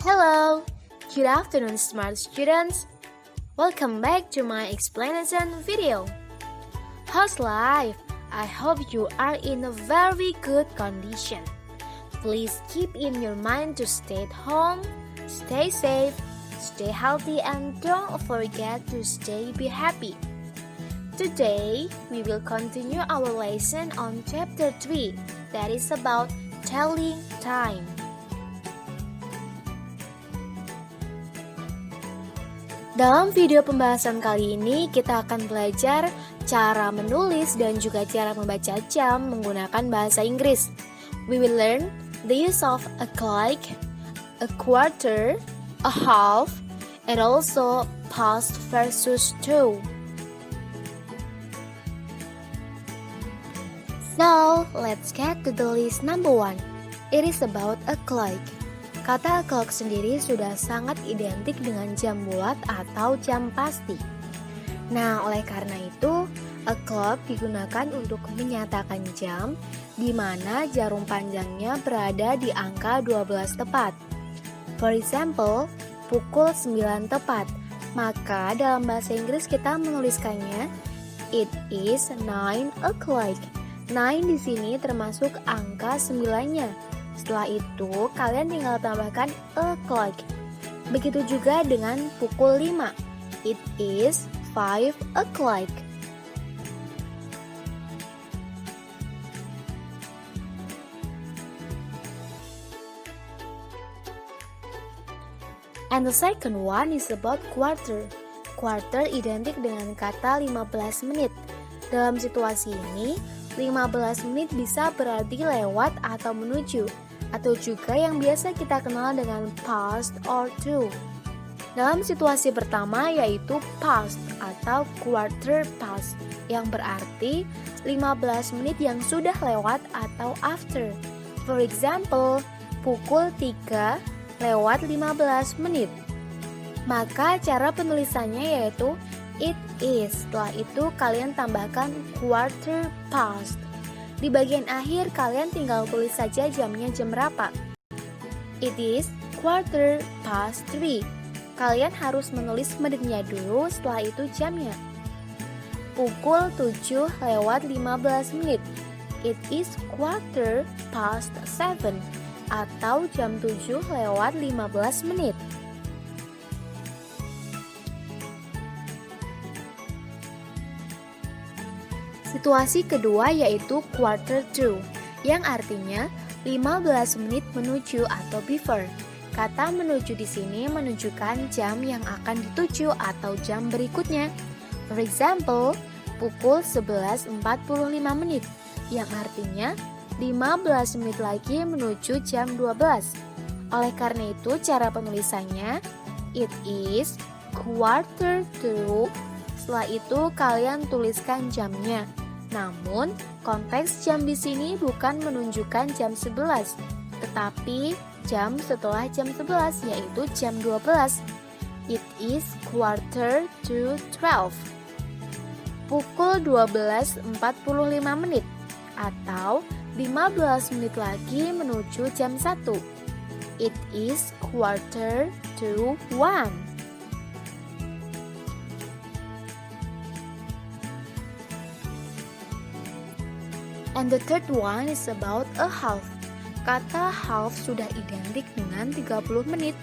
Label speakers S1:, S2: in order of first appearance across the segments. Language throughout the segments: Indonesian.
S1: Hello, good afternoon, smart students. Welcome back to my explanation video. How's life? I hope you are in a very good condition. Please keep in your mind to stay at home, stay safe, stay healthy, and don't forget to be happy. Today, we will continue our lesson on chapter 3, that is about telling time. Dalam video pembahasan kali ini, kita akan belajar cara menulis dan juga cara membaca jam menggunakan bahasa Inggris. We will learn the use of a clock, a quarter, a half, and also past versus to. So, let's get to the list number 1. It is about a clock. Kata clock sendiri sudah sangat identik dengan jam bulat atau jam pasti. Nah, oleh karena itu, a clock digunakan untuk menyatakan jam di mana jarum panjangnya berada di angka 12 tepat. For example, pukul 9 tepat. Maka dalam bahasa Inggris kita menuliskannya it is 9 o'clock. 9 di sini termasuk angka 9-nya. Setelah itu, kalian tinggal tambahkan o'clock. Begitu juga dengan pukul 5. It is 5 o'clock. And the second one is about quarter. Quarter identik dengan kata 15 menit. Dalam situasi ini, 15 menit bisa berarti lewat atau menuju, atau juga yang biasa kita kenal dengan past or to. Dalam situasi pertama yaitu past atau quarter past, yang berarti 15 menit yang sudah lewat atau after. For example, pukul 3 lewat 15 menit. Maka cara penulisannya yaitu it is. Setelah itu kalian tambahkan quarter past. Di bagian akhir kalian tinggal tulis saja jamnya jam berapa. It is quarter past 3. Kalian harus menulis menitnya dulu, setelah itu jamnya. Pukul 7 lewat 15 menit. It is quarter past 7 atau jam 7 lewat 15 menit. Situasi kedua yaitu quarter to, yang artinya 15 menit menuju atau before. Kata menuju di sini menunjukkan jam yang akan dituju atau jam berikutnya. For example, pukul 11.45 menit, yang artinya 15 menit lagi menuju jam 12. Oleh karena itu, cara penulisannya it is quarter to. Setelah itu kalian tuliskan jamnya. Namun, konteks jam di sini bukan menunjukkan jam 11, tetapi jam setelah jam 11 yaitu jam 12. It is quarter to 12. Pukul 12.45 menit atau 15 menit lagi menuju jam 1. It is quarter to 1. And the third one is about a half. Kata half sudah identik dengan 30 menit.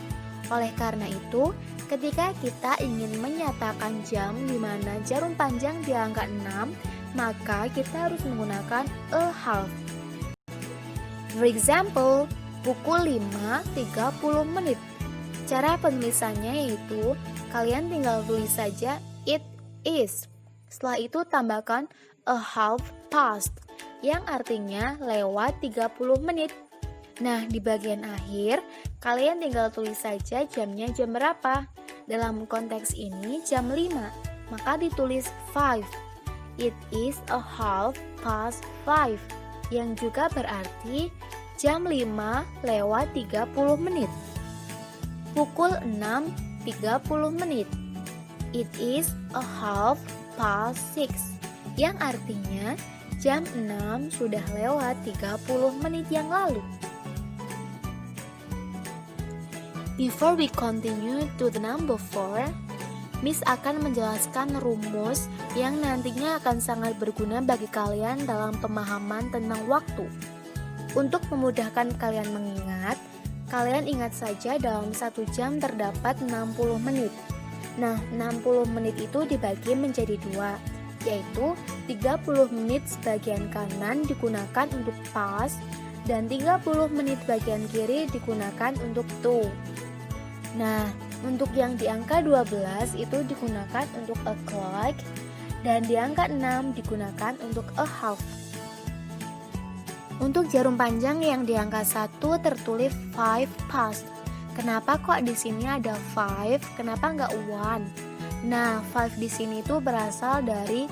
S1: Oleh karena itu, ketika kita ingin menyatakan jam di mana jarum panjang di angka 6, maka kita harus menggunakan a half. For example, pukul 5.30 menit. Cara penulisannya yaitu kalian tinggal tulis saja it is. Setelah itu tambahkan a half past, yang artinya lewat 30 menit. Nah, di bagian akhir, kalian tinggal tulis saja jamnya jam berapa. Dalam konteks ini jam 5, maka ditulis 5. It is a half past 5, yang juga berarti jam 5 lewat 30 menit. Pukul 6.30 menit. It is a half past 6, yang artinya jam 6 sudah lewat 30 menit yang lalu. Before we continue to the number 4, Miss akan menjelaskan rumus yang nantinya akan sangat berguna bagi kalian dalam pemahaman tentang waktu. Untuk memudahkan kalian mengingat, kalian ingat saja dalam 1 jam terdapat 60 menit. Nah, 60 menit itu dibagi menjadi 2, yaitu 30 menit sebagian kanan digunakan untuk past dan 30 menit bagian kiri digunakan untuk to. Nah, untuk yang di angka 12 itu digunakan untuk a clock dan di angka 6 digunakan untuk a half. Untuk jarum panjang yang di angka 1 tertulis 5 past. Kenapa kok di sini ada 5? Kenapa nggak 1? Nah, 5 di sini itu berasal dari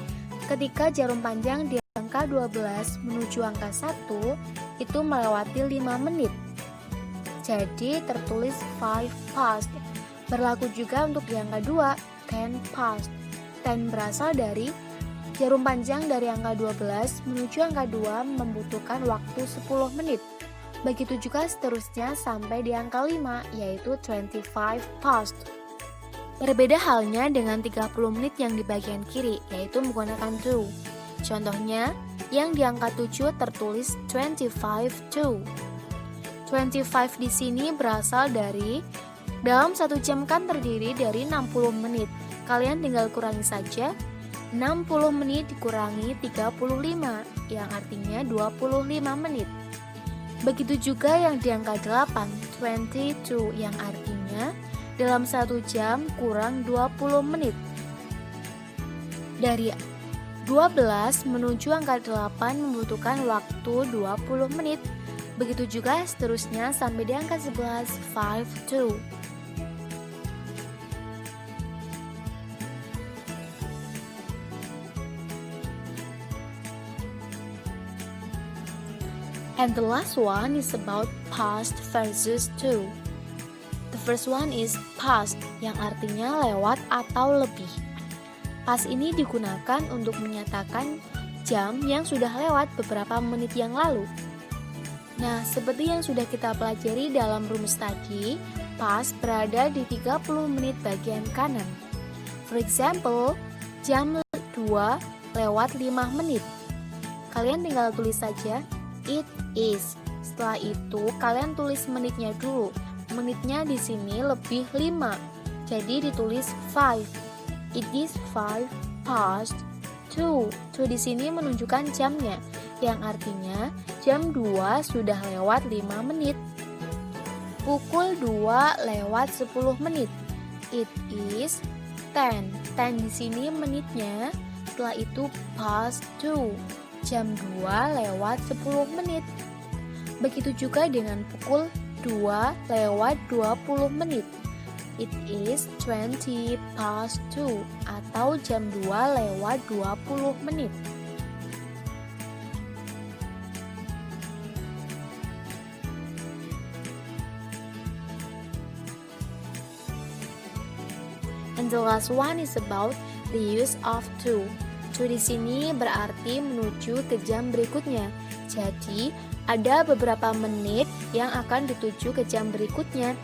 S1: ketika jarum panjang di angka 12 menuju angka 1 itu melewati 5 menit. Jadi tertulis 5 past. Berlaku juga untuk di angka 2, 10 past. 10 berasal dari jarum panjang dari angka 12 menuju angka 2 membutuhkan waktu 10 menit. Begitu juga seterusnya sampai di angka 5, yaitu 25 past. Berbeda halnya dengan 30 menit yang di bagian kiri, yaitu menggunakan to. Contohnya, yang di angka 7 tertulis 25 to. 25 di sini berasal dari dalam 1 jam kan terdiri dari 60 menit. Kalian tinggal kurangi saja. 60 menit dikurangi 35 yang artinya 25 menit. Begitu juga yang di angka 8, 22 yang artinya dalam 1 jam kurang 20 menit. Dari 12 menuju angka 8 membutuhkan waktu 20 menit. Begitu juga seterusnya sampai di angka 11, 52. And the last one is about past versus to. The first one is past, yang artinya lewat atau lebih. Past ini digunakan untuk menyatakan jam yang sudah lewat beberapa menit yang lalu. Nah, seperti yang sudah kita pelajari dalam rumus tadi, past berada di 30 menit bagian kanan. For example, jam 2 lewat 5 menit. Kalian tinggal tulis saja it is. Setelah itu, kalian tulis menitnya dulu. Menitnya di sini lebih 5. Jadi ditulis 5. It is 5 past 2. 2 di sini menunjukkan jamnya, yang artinya jam 2 sudah lewat 5 menit. Pukul 2 lewat 10 menit. It is 10. 10 di sini menitnya. Setelah itu past 2. Jam 2 lewat 10 menit. Begitu juga dengan pukul 2 lewat 20 menit. It is 20 past 2 atau jam 2 lewat 20 menit. And the last one is about the use of to. To di sini berarti menuju ke jam berikutnya. Jadi, ada beberapa menit yang akan dituju ke jam berikutnya.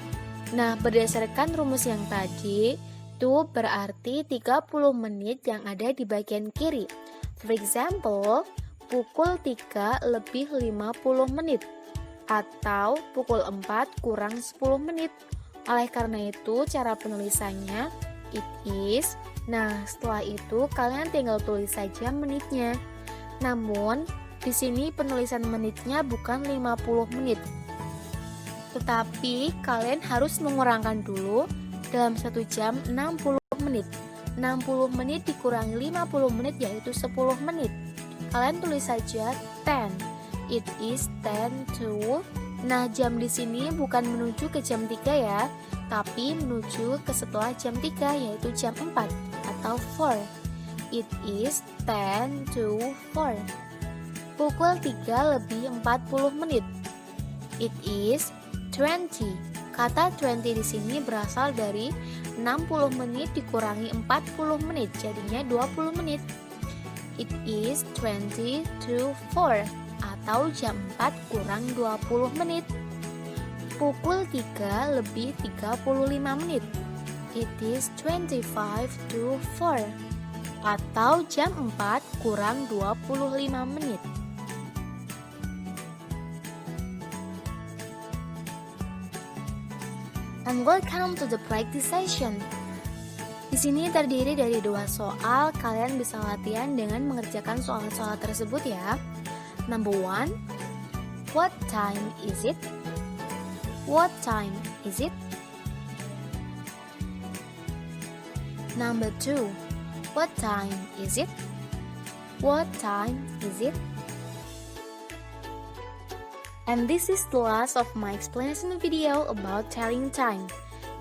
S1: Nah, berdasarkan rumus yang tadi, to berarti 30 menit yang ada di bagian kiri. For example, pukul 3 lebih 50 menit atau pukul 4 kurang 10 menit. Oleh karena itu, cara penulisannya it is. Nah, setelah itu kalian tinggal tulis saja menitnya. Namun, di sini penulisan menitnya bukan 50 menit. Tetapi, kalian harus mengurangkan dulu dalam 1 jam 60 menit. 60 menit dikurangi 50 menit yaitu 10 menit. Kalian tulis saja 10. It is 10 to. Nah, jam di sini bukan menuju ke jam 3 ya, tapi menuju ke setelah jam 3 yaitu jam 4 atau 4. It is 10 to 4. Pukul 3 lebih 40 menit. It is 20. Kata 20 di sini berasal dari 60 menit dikurangi 40 menit, jadinya 20 menit. It is 20 to 4 atau jam 4 kurang 20 menit. pukul 3 lebih 35 menit. It is 25 to 4. Atau jam 4 kurang 25 menit. And welcome to the practice session. Di sini terdiri dari 2 soal, kalian bisa latihan dengan mengerjakan soal-soal tersebut ya. Number 1, what time is it? What time is it? Number 2, what time is it? What time is it? And this is the last of my explanation video about telling time.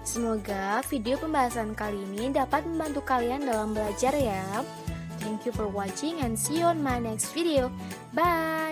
S1: Semoga video pembahasan kali ini dapat membantu kalian dalam belajar ya. Thank you for watching and see you on my next video. Bye!